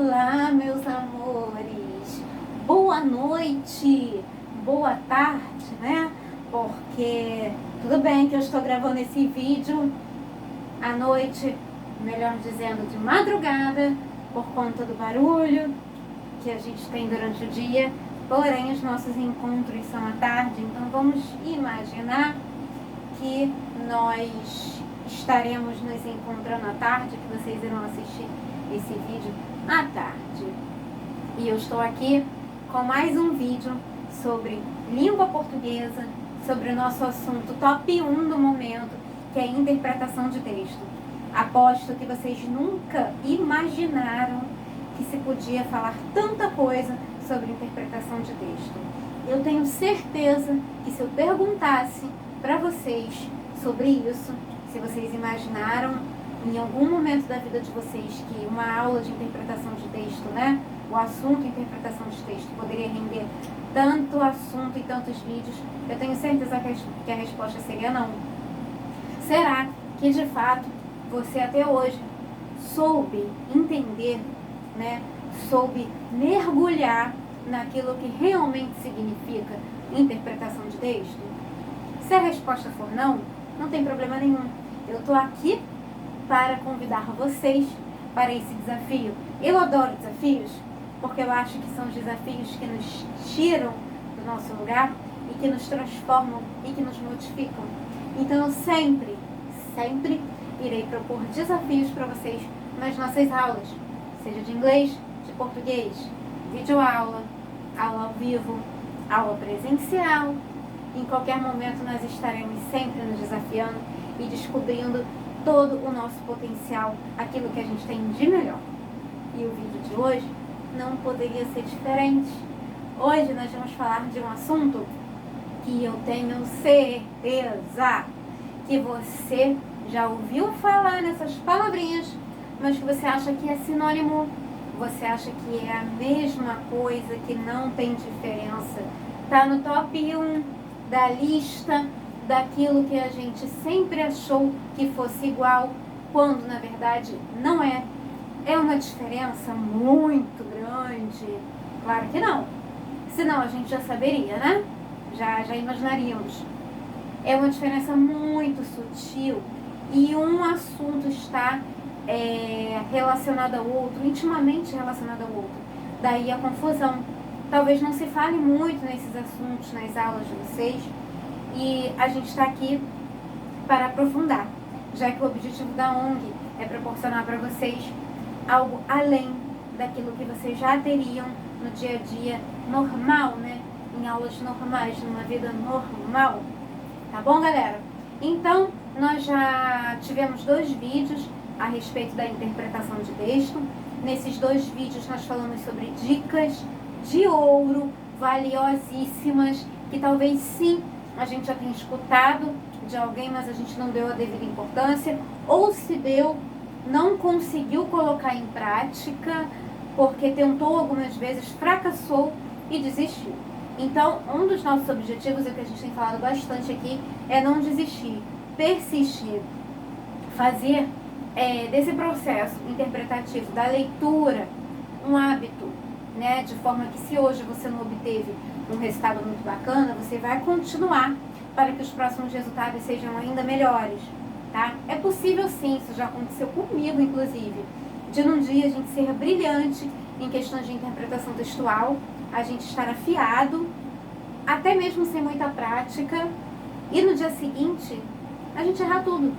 Olá, meus amores, boa noite, boa tarde, né? Porque tudo bem que eu estou gravando esse vídeo à noite, melhor dizendo, de madrugada, por conta do barulho que a gente tem durante o dia, porém os nossos encontros são à tarde, então vamos imaginar que nós estaremos nos encontrando à tarde, que vocês irão assistir esse vídeo à tarde. E eu estou aqui com mais um vídeo sobre língua portuguesa, sobre o nosso assunto top 1 do momento, que é a interpretação de texto. Aposto que vocês nunca imaginaram que se podia falar tanta coisa sobre interpretação de texto. Eu tenho certeza que se eu perguntasse para vocês sobre isso, se vocês imaginaram em algum momento da vida de vocês que uma aula de interpretação de texto, né, o assunto interpretação de texto poderia render tanto assunto e tantos vídeos, eu tenho certeza que a resposta seria não. Será que de fato você até hoje soube entender, né, soube mergulhar naquilo que realmente significa interpretação de texto? Se a resposta for não, não tem problema nenhum. Eu estou aqui para convidar vocês para esse desafio. Eu adoro desafios, porque eu acho que são os desafios que nos tiram do nosso lugar e que nos transformam e que nos modificam. Então eu sempre irei propor desafios para vocês nas nossas aulas, seja de inglês, de português, videoaula, aula ao vivo, aula presencial. Em qualquer momento nós estaremos sempre nos desafiando e descobrindo todo o nosso potencial, aquilo que a gente tem de melhor. E o vídeo de hoje não poderia ser diferente. Hoje nós vamos falar de um assunto que eu tenho certeza que você já ouviu falar nessas palavrinhas, mas que você acha que é sinônimo, você acha que é a mesma coisa, que não tem diferença. Tá no top 1 da lista daquilo que a gente sempre achou que fosse igual, quando na verdade não é. É uma diferença muito grande? Claro que não. Senão a gente já saberia, né? Já imaginaríamos. É uma diferença muito sutil e um assunto está relacionado ao outro, intimamente relacionado ao outro. Daí a confusão. Talvez não se fale muito nesses assuntos nas aulas de vocês, e a gente está aqui para aprofundar, já que o objetivo da ONG é proporcionar para vocês algo além daquilo que vocês já teriam no dia a dia normal, né? Em aulas normais, numa vida normal. Tá bom, galera? Então, nós já tivemos 2 vídeos a respeito da interpretação de texto. Nesses 2 vídeos nós falamos sobre dicas de ouro, valiosíssimas, que talvez sim a gente já tenha escutado de alguém, mas a gente não deu a devida importância, ou se deu, não conseguiu colocar em prática, porque tentou algumas vezes, fracassou e desistiu. Então, um dos nossos objetivos, e que a gente tem falado bastante aqui, é não desistir, persistir, fazer desse processo interpretativo da leitura um hábito, né? De forma que, se hoje você não obteve um resultado muito bacana, você vai continuar para que os próximos resultados sejam ainda melhores, tá? É possível sim, isso já aconteceu comigo, inclusive, de num dia a gente ser brilhante em questões de interpretação textual, a gente estar afiado, até mesmo sem muita prática, e no dia seguinte a gente errar tudo.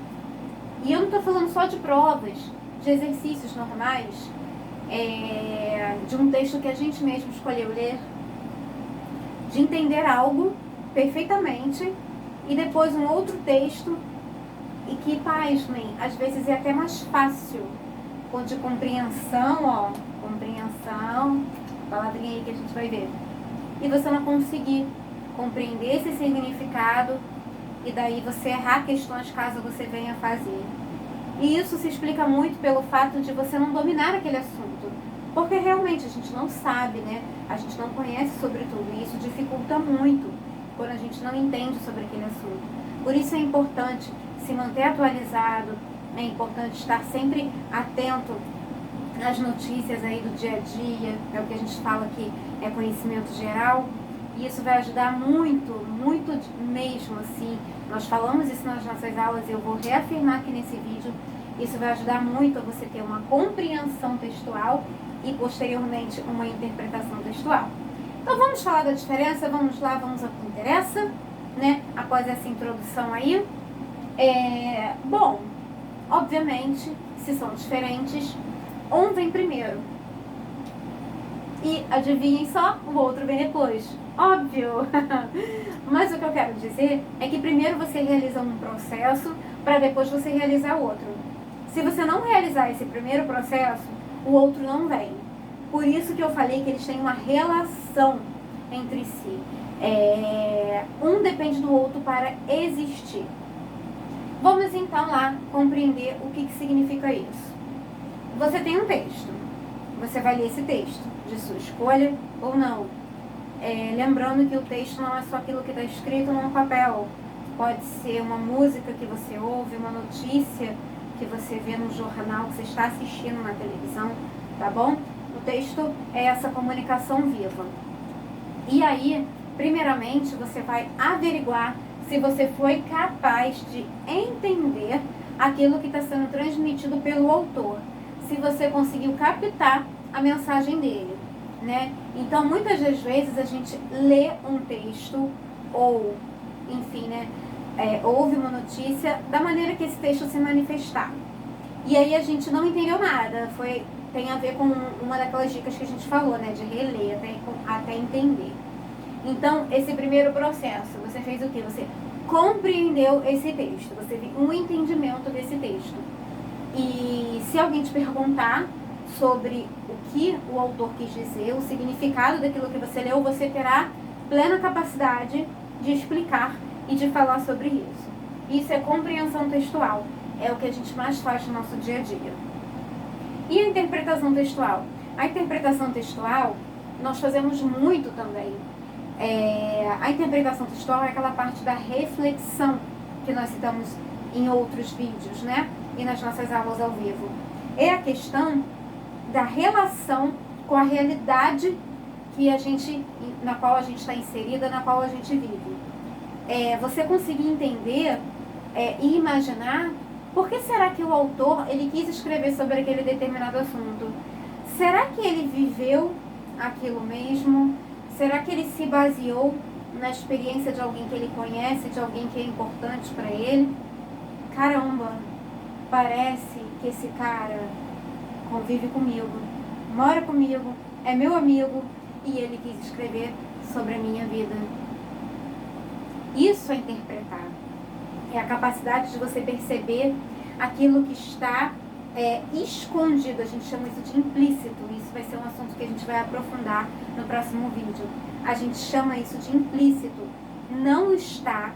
E eu não estou falando só de provas, de exercícios normais, de um texto que a gente mesmo escolheu ler, de entender algo perfeitamente e depois um outro texto, e que, pasmem, às vezes é até mais fácil, de compreensão, compreensão, palavrinha aí que a gente vai ver, e você não conseguir compreender esse significado, e daí você errar questões caso você venha fazer. E isso se explica muito pelo fato de você não dominar aquele assunto, porque realmente a gente não sabe, né? A gente não conhece sobre tudo, e isso dificulta muito quando a gente não entende sobre aquele assunto. Por isso é importante se manter atualizado, é importante estar sempre atento as notícias aí do dia a dia, é o que a gente fala que é conhecimento geral, e isso vai ajudar muito, muito mesmo, assim, nós falamos isso nas nossas aulas e eu vou reafirmar aqui nesse vídeo, isso vai ajudar muito a você ter uma compreensão textual e posteriormente uma interpretação textual. Então vamos falar da diferença, vamos lá, vamos ao que interessa, né, após essa introdução aí. Bom, obviamente, se são diferentes, um vem primeiro. E adivinhem só, o outro vem depois. Óbvio! Mas o que eu quero dizer é que primeiro você realiza um processo para depois você realizar outro. Se você não realizar esse primeiro processo, o outro não vem. Por isso que eu falei que eles têm uma relação entre si. Um depende do outro para existir. Vamos então lá compreender o que significa isso. Você tem um texto. Você vai ler esse texto, de sua escolha ou não. Lembrando que o texto não é só aquilo que está escrito num papel. Pode ser uma música que você ouve, uma notícia que você vê no jornal, que você está assistindo na televisão, tá bom? O texto é essa comunicação viva. E aí, primeiramente, você vai averiguar se você foi capaz de entender aquilo que está sendo transmitido pelo autor. Se você conseguiu captar a mensagem dele, né? Então, muitas das vezes a gente lê um texto ou, enfim, né, ouve uma notícia da maneira que esse texto se manifestar. E aí a gente não entendeu nada. Tem a ver com uma daquelas dicas que a gente falou, né, de reler até entender. Então, esse primeiro processo, você fez o quê? Você compreendeu esse texto, você teve um entendimento desse texto. E se alguém te perguntar sobre o que o autor quis dizer, o significado daquilo que você leu, você terá plena capacidade de explicar e de falar sobre isso. Isso é compreensão textual, é o que a gente mais faz no nosso dia a dia. E a interpretação textual? A interpretação textual, nós fazemos muito também. A interpretação textual é aquela parte da reflexão que nós citamos em outros vídeos, né? E nas nossas aulas ao vivo. É a questão da relação com a realidade na qual a gente está inserida, na qual a gente vive. Você conseguir entender e imaginar por que será que o autor ele quis escrever sobre aquele determinado assunto. Será que ele viveu aquilo mesmo? Será que ele se baseou na experiência de alguém que ele conhece, de alguém que é importante para ele? Caramba, parece que esse cara convive comigo, mora comigo, é meu amigo e ele quis escrever sobre a minha vida. Isso é interpretar. É a capacidade de você perceber aquilo que está escondido. A gente chama isso de implícito. Isso vai ser um assunto que a gente vai aprofundar no próximo vídeo. A gente chama isso de implícito. Não está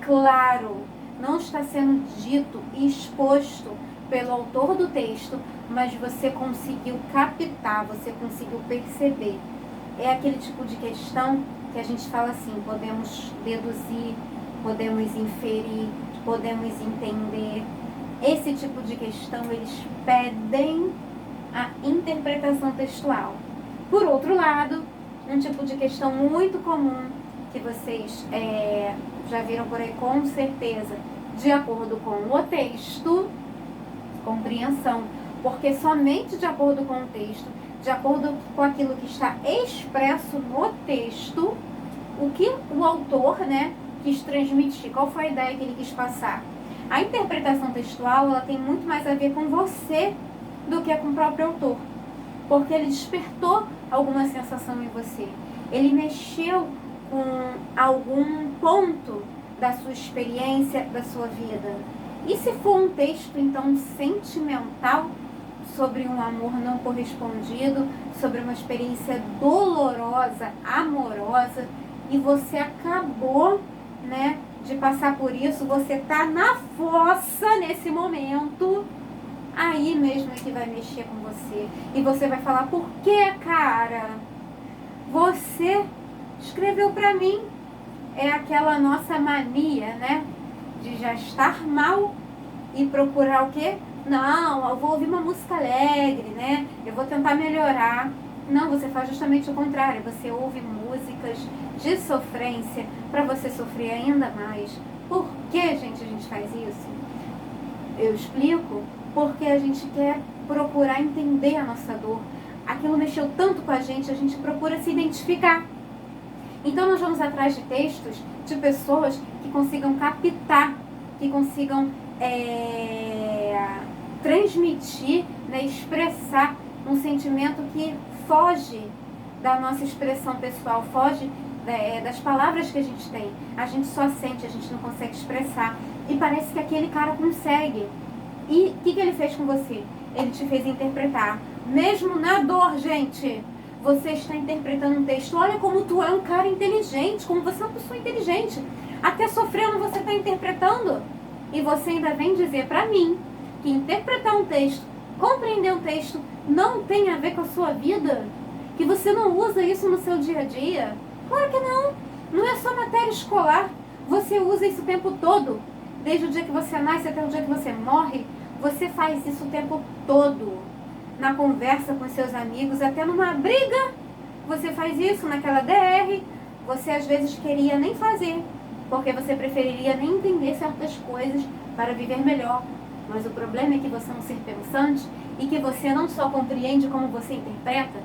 claro, não está sendo dito e exposto pelo autor do texto, mas você conseguiu captar, você conseguiu perceber. É aquele tipo de questão que a gente fala assim, podemos deduzir, podemos inferir, podemos entender. Esse tipo de questão, eles pedem a interpretação textual. Por outro lado, um tipo de questão muito comum, que vocês já viram por aí com certeza, de acordo com o texto, compreensão, porque somente de acordo com o texto, de acordo com aquilo que está expresso no texto, o que o autor, né, quis transmitir, qual foi a ideia que ele quis passar. A interpretação textual, ela tem muito mais a ver com você do que com o próprio autor, porque ele despertou alguma sensação em você, ele mexeu com algum ponto da sua experiência, da sua vida. E se for um texto, então, sentimental, sobre um amor não correspondido, sobre uma experiência dolorosa, amorosa, e você acabou, né, de passar por isso, você tá na fossa nesse momento, aí mesmo é que vai mexer com você. E você vai falar, por que, cara? Você escreveu pra mim. É aquela nossa mania, né, de já estar mal e procurar o quê? Não, eu vou ouvir uma música alegre, né? Eu vou tentar melhorar. Não, você faz justamente o contrário. Você ouve músicas de sofrência para você sofrer ainda mais. Por que, gente, a gente faz isso? Eu explico. Porque a gente quer procurar entender a nossa dor. Aquilo mexeu tanto com a gente procura se identificar. Então nós vamos atrás de textos de pessoas que consigam captar, que consigam transmitir, né, expressar um sentimento que foge da nossa expressão pessoal, foge das palavras que a gente tem. A gente só sente, a gente não consegue expressar. E parece que aquele cara consegue. E o que ele fez com você? Ele te fez interpretar. Mesmo na dor, gente, você está interpretando um texto. Olha como tu é um cara inteligente, como você é uma pessoa inteligente. Até sofrendo você está interpretando. E você ainda vem dizer para mim que interpretar um texto, compreender um texto, não tem a ver com a sua vida? Que você não usa isso no seu dia a dia? Claro que não. Não é só matéria escolar. Você usa isso o tempo todo. Desde o dia que você nasce até o dia que você morre, você faz isso o tempo todo. Na conversa com seus amigos, até numa briga, você faz isso naquela DR. Você às vezes queria nem fazer, porque você preferiria nem entender certas coisas para viver melhor. Mas o problema é que você é um ser pensante e que você não só compreende como você interpreta.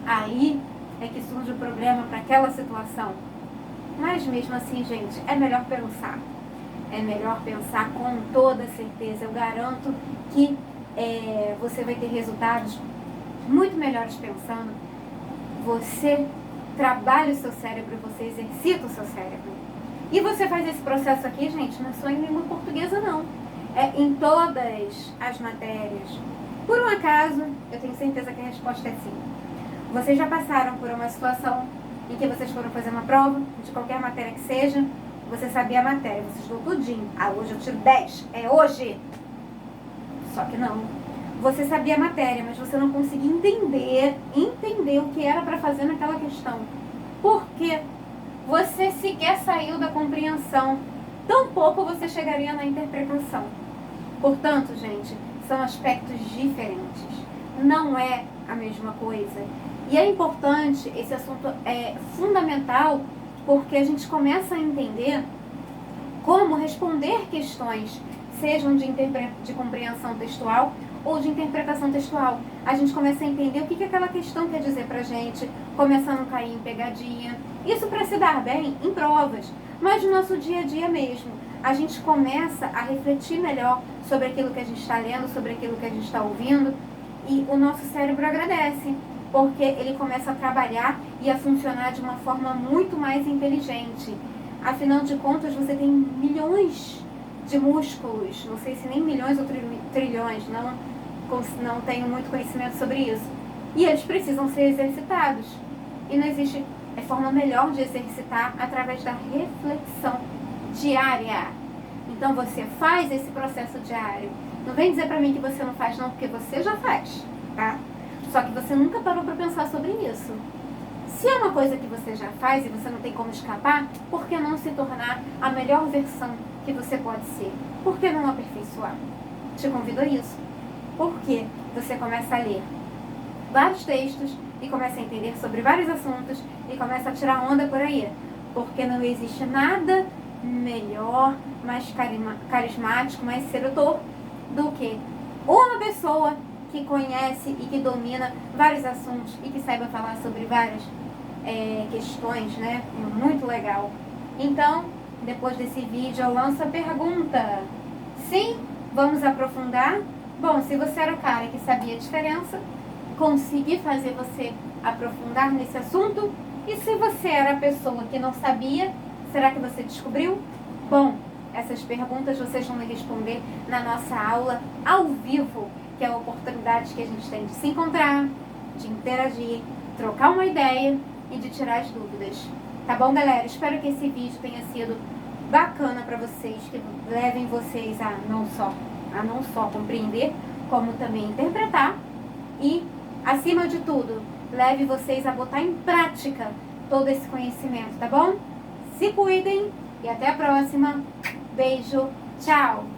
Aí é que surge o problema para aquela situação. Mas mesmo assim, gente, é melhor pensar. É melhor pensar com toda certeza. Eu garanto que você vai ter resultados muito melhores pensando. Você trabalha o seu cérebro, você exercita o seu cérebro. E você faz esse processo aqui, gente, não é só em língua portuguesa, não. É em todas as matérias. Por um acaso, eu tenho certeza que a resposta é sim. Vocês já passaram por uma situação em que vocês foram fazer uma prova, de qualquer matéria que seja, você sabia a matéria, você estudou tudinho. Ah, hoje eu tiro 10, é hoje. Só que não. Você sabia a matéria, mas você não conseguia entender o que era para fazer naquela questão. Por quê? Você sequer saiu da compreensão. Tampouco você chegaria na interpretação. Portanto, gente, são aspectos diferentes. Não é a mesma coisa. E é importante, esse assunto é fundamental, porque a gente começa a entender como responder questões, sejam de compreensão textual ou de interpretação textual. A gente começa a entender o que aquela questão quer dizer pra gente, começa a não cair em pegadinha. Isso para se dar bem em provas, mas no nosso dia a dia mesmo. A gente começa a refletir melhor sobre aquilo que a gente está lendo, sobre aquilo que a gente está ouvindo, e o nosso cérebro agradece, porque ele começa a trabalhar e a funcionar de uma forma muito mais inteligente. Afinal de contas, você tem milhões de músculos, não sei se nem milhões ou trilhões, não tenho muito conhecimento sobre isso. E eles precisam ser exercitados. E não existe forma melhor de exercitar através da reflexão diária. Então você faz esse processo diário. Não vem dizer pra mim que você não faz não, porque você já faz, tá? Só que você nunca parou para pensar sobre isso. Se é uma coisa que você já faz e você não tem como escapar, por que não se tornar a melhor versão que você pode ser? Por que não aperfeiçoar? Te convido a isso. Porque você começa a ler vários textos e começa a entender sobre vários assuntos e começa a tirar onda por aí. Porque não existe nada melhor, mais carismático, mais sedutor do que uma pessoa que conhece e que domina vários assuntos e que saiba falar sobre várias questões, né? Muito legal. Então, depois desse vídeo eu lanço a pergunta. Sim, vamos aprofundar? Bom, se você era o cara que sabia a diferença, consegui fazer você aprofundar nesse assunto? E se você era a pessoa que não sabia, será que você descobriu? Bom, essas perguntas vocês vão me responder na nossa aula ao vivo, que é a oportunidade que a gente tem de se encontrar, de interagir, trocar uma ideia e de tirar as dúvidas. Tá bom, galera? Espero que esse vídeo tenha sido bacana para vocês, que levem vocês a não só compreender, como também interpretar e, acima de tudo, leve vocês a botar em prática todo esse conhecimento, tá bom? Se cuidem e até a próxima. Beijo, tchau!